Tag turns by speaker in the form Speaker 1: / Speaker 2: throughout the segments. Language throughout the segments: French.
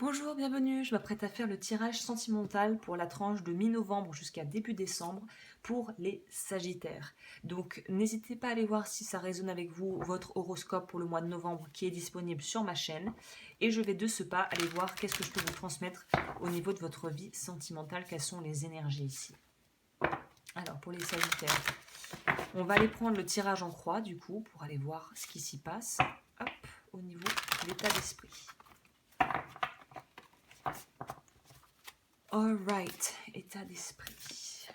Speaker 1: Bonjour, bienvenue, je m'apprête à faire le tirage sentimental pour la tranche de mi-novembre jusqu'à début décembre pour les Sagittaires. Donc n'hésitez pas à aller voir si ça résonne avec vous, votre horoscope pour le mois de novembre qui est disponible sur ma chaîne. Et je vais de ce pas aller voir qu'est-ce que je peux vous transmettre au niveau de votre vie sentimentale, quelles sont les énergies ici. Alors pour les Sagittaires, on va aller prendre le tirage en croix du coup pour aller voir ce qui s'y passe. Hop, au niveau de l'état d'esprit. Alright, état d'esprit.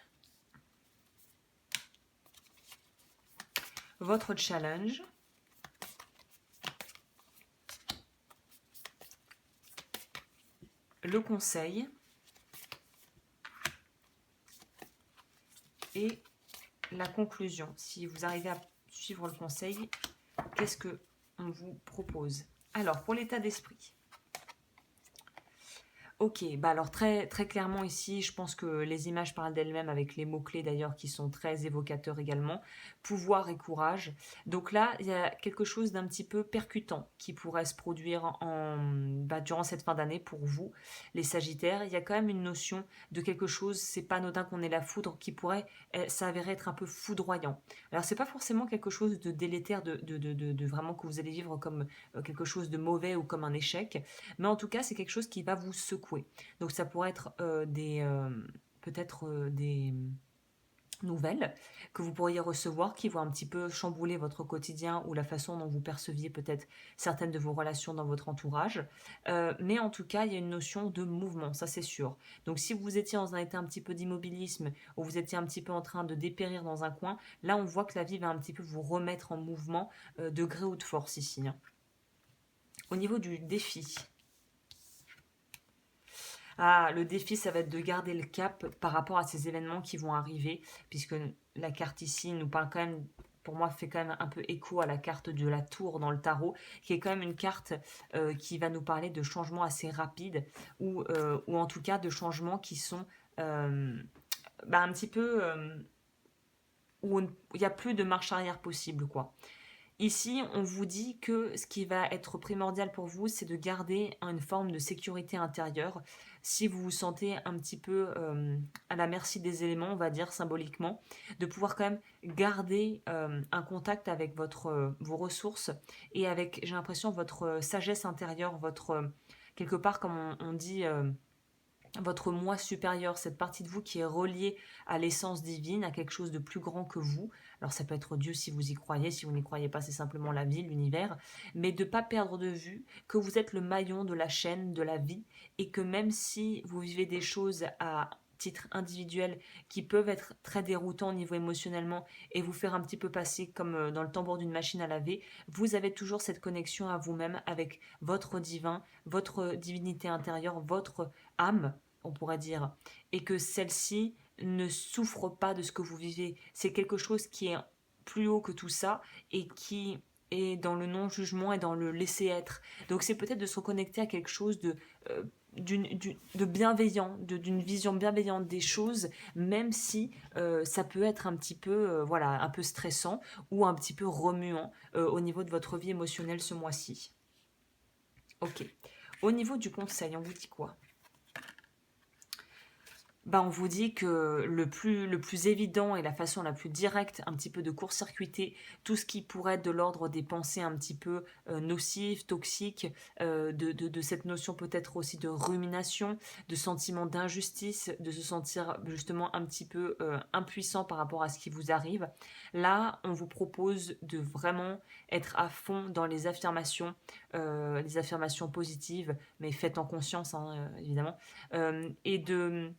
Speaker 1: Votre challenge. Le conseil. Et la conclusion. Si vous arrivez à suivre le conseil, qu'est-ce que on vous propose? Alors, pour l'état d'esprit. Ok, bah alors très clairement ici, je pense que les images parlent d'elles-mêmes avec les mots-clés d'ailleurs qui sont très évocateurs également. Pouvoir et courage. Donc là, il y a quelque chose d'un petit peu percutant qui pourrait se produire durant cette fin d'année pour vous, les Sagittaires. Il y a quand même une notion de quelque chose, c'est pas anodin qu'on ait la foudre, qui pourrait s'avérer être un peu foudroyant. Alors c'est pas forcément quelque chose de délétère, de vraiment que vous allez vivre comme quelque chose de mauvais ou comme un échec, mais en tout cas c'est quelque chose qui va vous secouer. Donc ça pourrait être peut-être des nouvelles que vous pourriez recevoir qui vont un petit peu chambouler votre quotidien ou la façon dont vous perceviez peut-être certaines de vos relations dans votre entourage. Mais en tout cas, il y a une notion de mouvement, ça c'est sûr. Donc si vous étiez dans un état un petit peu d'immobilisme ou vous étiez un petit peu en train de dépérir dans un coin, là on voit que la vie va un petit peu vous remettre en mouvement de gré ou de force ici. Au niveau du défi, le défi, ça va être de garder le cap par rapport à ces événements qui vont arriver, puisque la carte ici nous parle quand même, pour moi, fait quand même un peu écho à la carte de la tour dans le tarot, qui est quand même une carte qui va nous parler de changements assez rapides, ou en tout cas de changements qui sont un petit peu où il n'y a plus de marche arrière possible, quoi. Ici, on vous dit que ce qui va être primordial pour vous, c'est de garder une forme de sécurité intérieure. Si vous vous sentez un petit peu à la merci des éléments, on va dire symboliquement, de pouvoir quand même garder un contact avec vos ressources et avec, j'ai l'impression, votre sagesse intérieure, quelque part, comme on dit, votre moi supérieur, cette partie de vous qui est reliée à l'essence divine, à quelque chose de plus grand que vous. Alors ça peut être Dieu si vous y croyez, si vous n'y croyez pas, c'est simplement la vie, l'univers, mais de ne pas perdre de vue que vous êtes le maillon de la chaîne de la vie et que même si vous vivez des choses à titre individuel qui peuvent être très déroutants au niveau émotionnellement et vous faire un petit peu passer comme dans le tambour d'une machine à laver, vous avez toujours cette connexion à vous-même avec votre divin, votre divinité intérieure, votre âme, on pourrait dire, et que celle-ci ne souffre pas de ce que vous vivez. C'est quelque chose qui est plus haut que tout ça et qui est dans le non-jugement et dans le laisser-être. Donc c'est peut-être de se reconnecter à quelque chose euh, de bienveillant, d'une vision bienveillante des choses, même si ça peut être un petit peu, voilà, un peu stressant ou un petit peu remuant au niveau de votre vie émotionnelle ce mois-ci. Ok. Au niveau du conseil, on vous dit quoi? On vous dit que le plus évident et la façon la plus directe, un petit peu de court-circuiter tout ce qui pourrait être de l'ordre des pensées un petit peu nocives, toxiques, de cette notion peut-être aussi de rumination, de sentiment d'injustice, de se sentir justement un petit peu impuissant par rapport à ce qui vous arrive. Là, on vous propose de vraiment être à fond dans les affirmations positives, mais faites en conscience, hein, évidemment, et de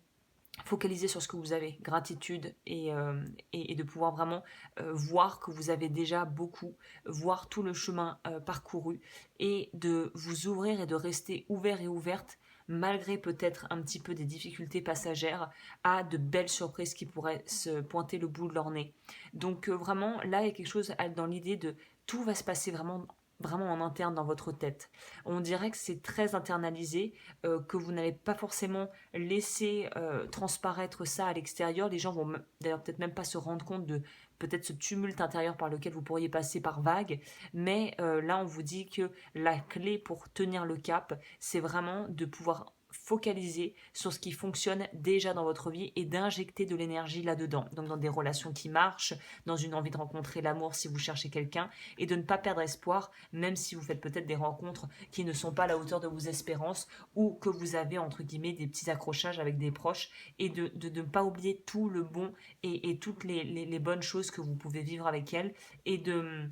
Speaker 1: focaliser sur ce que vous avez, gratitude et de pouvoir vraiment voir que vous avez déjà beaucoup, voir tout le chemin parcouru et de vous ouvrir et de rester ouvert et ouverte malgré peut-être un petit peu des difficultés passagères à de belles surprises qui pourraient se pointer le bout de leur nez. Donc vraiment là il y a quelque chose dans l'idée de tout va se passer vraiment en interne dans votre tête. On dirait que c'est très internalisé, que vous n'allez pas forcément laisser transparaître ça à l'extérieur. Les gens vont d'ailleurs peut-être même pas se rendre compte de peut-être ce tumulte intérieur par lequel vous pourriez passer par vague. Mais là, on vous dit que la clé pour tenir le cap, c'est vraiment de pouvoir focaliser sur ce qui fonctionne déjà dans votre vie et d'injecter de l'énergie là-dedans. Donc dans des relations qui marchent, dans une envie de rencontrer l'amour si vous cherchez quelqu'un, et de ne pas perdre espoir, même si vous faites peut-être des rencontres qui ne sont pas à la hauteur de vos espérances ou que vous avez entre guillemets des petits accrochages avec des proches, et de ne pas oublier tout le bon et toutes les bonnes choses que vous pouvez vivre avec elles, et de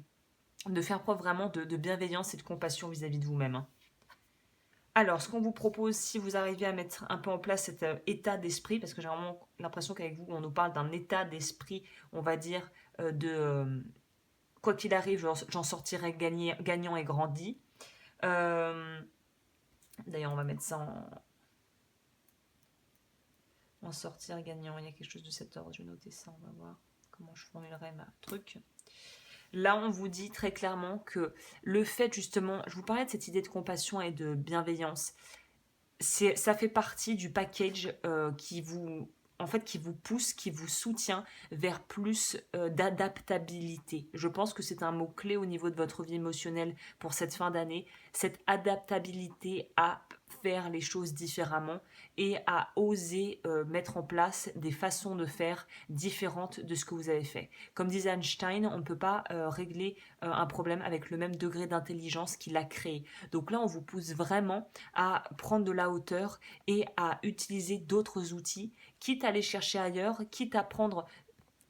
Speaker 1: faire preuve vraiment de bienveillance et de compassion vis-à-vis de vous-même, hein. Alors, ce qu'on vous propose, si vous arrivez à mettre un peu en place cet état d'esprit, parce que j'ai vraiment l'impression qu'avec vous, on nous parle d'un état d'esprit, on va dire, quoi qu'il arrive, j'en sortirai gagnant et grandi. Euh, D'ailleurs, on va mettre ça en sortir gagnant. Il y a quelque chose de cet ordre, je vais noter ça, on va voir comment je formulerai ma truc. Là, on vous dit très clairement que le fait, justement, je vous parlais de cette idée de compassion et de bienveillance, ça fait partie du package qui vous pousse, qui vous soutient vers plus d'adaptabilité. Je pense que c'est un mot-clé au niveau de votre vie émotionnelle pour cette fin d'année, cette adaptabilité à faire les choses différemment et à oser mettre en place des façons de faire différentes de ce que vous avez fait. Comme disait Einstein, on ne peut pas régler un problème avec le même degré d'intelligence qu'il a créé. Donc là, on vous pousse vraiment à prendre de la hauteur et à utiliser d'autres outils, quitte à aller chercher ailleurs, quitte à prendre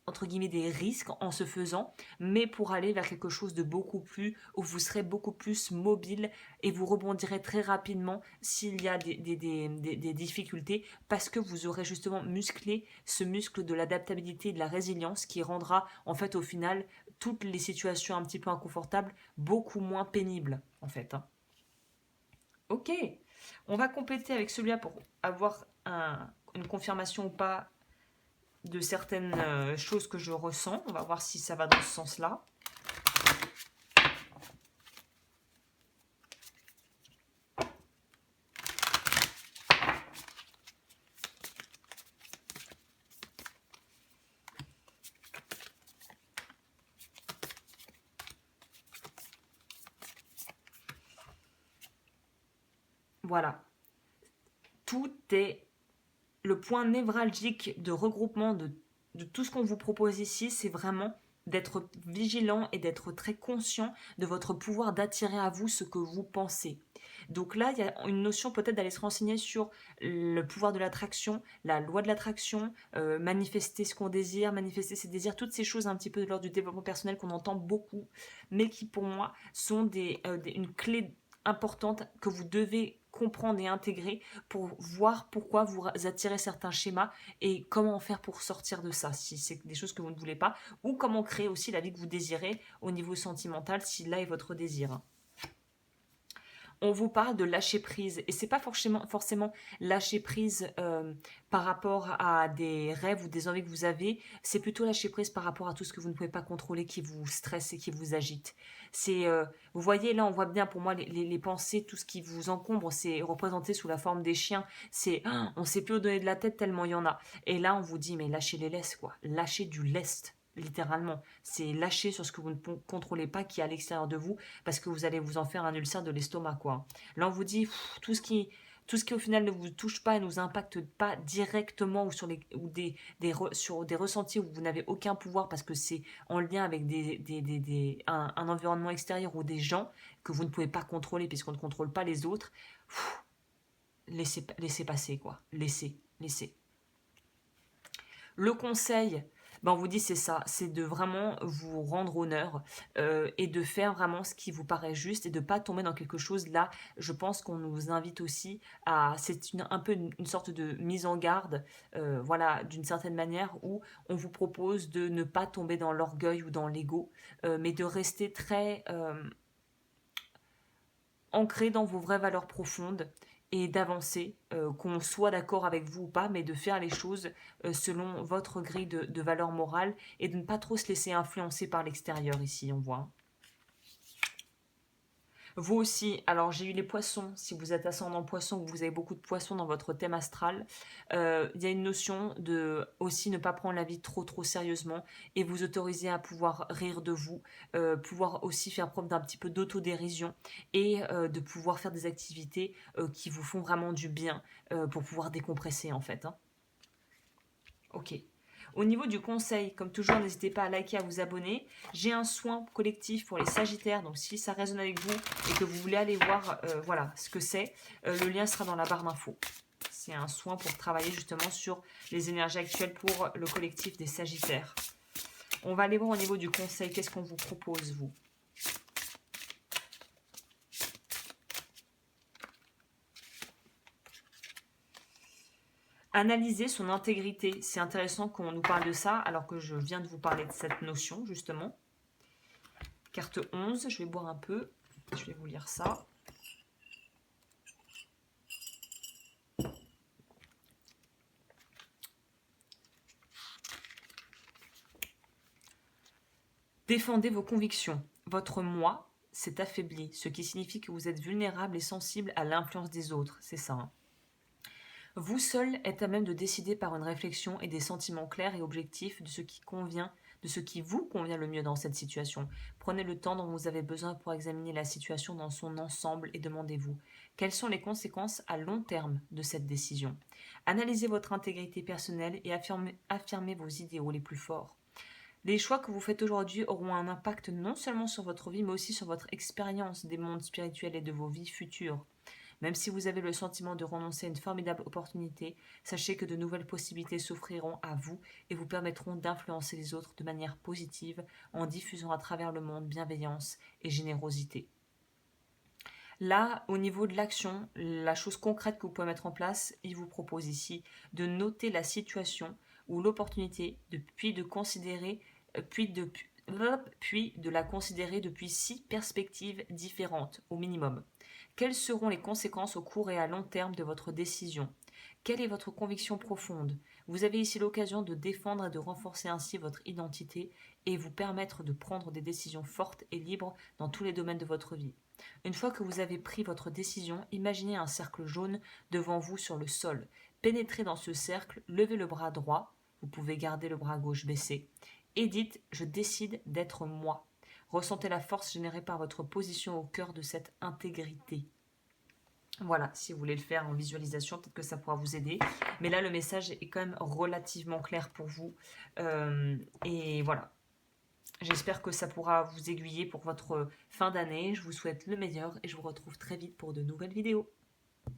Speaker 1: entre guillemets des risques en se faisant, mais pour aller vers quelque chose de beaucoup plus, où vous serez beaucoup plus mobile et vous rebondirez très rapidement s'il y a des difficultés, parce que vous aurez justement musclé ce muscle de l'adaptabilité et de la résilience qui rendra en fait au final toutes les situations un petit peu inconfortables beaucoup moins pénibles en fait, hein. Ok, on va compléter avec celui-là pour avoir une confirmation ou pas de certaines choses que je ressens. On va voir si ça va dans ce sens-là. Voilà. Tout est le point névralgique de regroupement de tout ce qu'on vous propose ici, c'est vraiment d'être vigilant et d'être très conscient de votre pouvoir d'attirer à vous ce que vous pensez. Donc là, il y a une notion peut-être d'aller se renseigner sur le pouvoir de l'attraction, la loi de l'attraction, manifester ce qu'on désire, manifester ses désirs, toutes ces choses un petit peu de l'ordre du développement personnel qu'on entend beaucoup, mais qui pour moi sont une clé importante que vous devez comprendre et intégrer pour voir pourquoi vous attirez certains schémas et comment faire pour sortir de ça, si c'est des choses que vous ne voulez pas, ou comment créer aussi la vie que vous désirez au niveau sentimental, si là est votre désir. On vous parle de lâcher prise, et c'est pas forcément lâcher prise par rapport à des rêves ou des envies que vous avez, c'est plutôt lâcher prise par rapport à tout ce que vous ne pouvez pas contrôler, qui vous stresse et qui vous agite. Vous voyez là, on voit bien pour moi les pensées, tout ce qui vous encombre, c'est représenté sous la forme des chiens. On sait plus où donner de la tête tellement il y en a. Et là, on vous dit mais lâchez les laisses quoi, lâchez du lest. Littéralement, c'est lâcher sur ce que vous ne contrôlez pas qui est à l'extérieur de vous, parce que vous allez vous en faire un ulcère de l'estomac quoi. Là on vous dit tout ce qui au final ne vous touche pas et ne nous impacte pas directement, ou sur des ressentis où vous n'avez aucun pouvoir parce que c'est en lien avec un environnement extérieur ou des gens que vous ne pouvez pas contrôler puisqu'on ne contrôle pas les autres. Laissez passer quoi, laissez. Le conseil, ben on vous dit c'est ça, c'est de vraiment vous rendre honneur et de faire vraiment ce qui vous paraît juste et de ne pas tomber dans quelque chose. Là, je pense qu'on nous invite aussi c'est un peu une sorte de mise en garde, voilà, d'une certaine manière, où on vous propose de ne pas tomber dans l'orgueil ou dans l'ego, mais de rester très ancré dans vos vraies valeurs profondes et d'avancer, qu'on soit d'accord avec vous ou pas, mais de faire les choses selon votre grille de valeurs morales et de ne pas trop se laisser influencer par l'extérieur ici, on voit. Vous aussi, alors j'ai eu les poissons, si vous êtes ascendant poisson ou vous avez beaucoup de poissons dans votre thème astral, il y a une notion de aussi ne pas prendre la vie trop sérieusement et vous autoriser à pouvoir rire de vous, pouvoir aussi faire preuve d'un petit peu d'autodérision et de pouvoir faire des activités qui vous font vraiment du bien pour pouvoir décompresser en fait, hein. Ok. Au niveau du conseil, comme toujours, n'hésitez pas à liker, à vous abonner. J'ai un soin collectif pour les Sagittaires, donc si ça résonne avec vous et que vous voulez aller voir voilà, ce que c'est, le lien sera dans la barre d'infos. C'est un soin pour travailler justement sur les énergies actuelles pour le collectif des Sagittaires. On va aller voir au niveau du conseil, qu'est-ce qu'on vous propose, vous? Analyser son intégrité. C'est intéressant qu'on nous parle de ça, alors que je viens de vous parler de cette notion, justement. Carte 11, je vais boire un peu. Je vais vous lire ça. Défendez vos convictions. Votre moi s'est affaibli, ce qui signifie que vous êtes vulnérable et sensible à l'influence des autres. C'est ça, hein. Vous seul êtes à même de décider par une réflexion et des sentiments clairs et objectifs de ce qui convient, de ce qui vous convient le mieux dans cette situation. Prenez le temps dont vous avez besoin pour examiner la situation dans son ensemble et demandez-vous quelles sont les conséquences à long terme de cette décision. Analysez votre intégrité personnelle et affirmez vos idéaux les plus forts. Les choix que vous faites aujourd'hui auront un impact non seulement sur votre vie, mais aussi sur votre expérience des mondes spirituels et de vos vies futures. Même si vous avez le sentiment de renoncer à une formidable opportunité, sachez que de nouvelles possibilités s'offriront à vous et vous permettront d'influencer les autres de manière positive en diffusant à travers le monde bienveillance et générosité. Là, au niveau de l'action, la chose concrète que vous pouvez mettre en place, il vous propose ici de noter la situation ou l'opportunité, puis de considérer, puis de la considérer depuis 6 perspectives différentes au minimum. Quelles seront les conséquences au court et à long terme de votre décision? Quelle est votre conviction profonde? Vous avez ici l'occasion de défendre et de renforcer ainsi votre identité et vous permettre de prendre des décisions fortes et libres dans tous les domaines de votre vie. Une fois que vous avez pris votre décision, imaginez un cercle jaune devant vous sur le sol. Pénétrez dans ce cercle, levez le bras droit, vous pouvez garder le bras gauche baissé, et dites « Je décide d'être moi ». Ressentez la force générée par votre position au cœur de cette intégrité. Voilà, si vous voulez le faire en visualisation, peut-être que ça pourra vous aider. Mais là, le message est quand même relativement clair pour vous. Et voilà, j'espère que ça pourra vous aiguiller pour votre fin d'année. Je vous souhaite le meilleur et je vous retrouve très vite pour de nouvelles vidéos.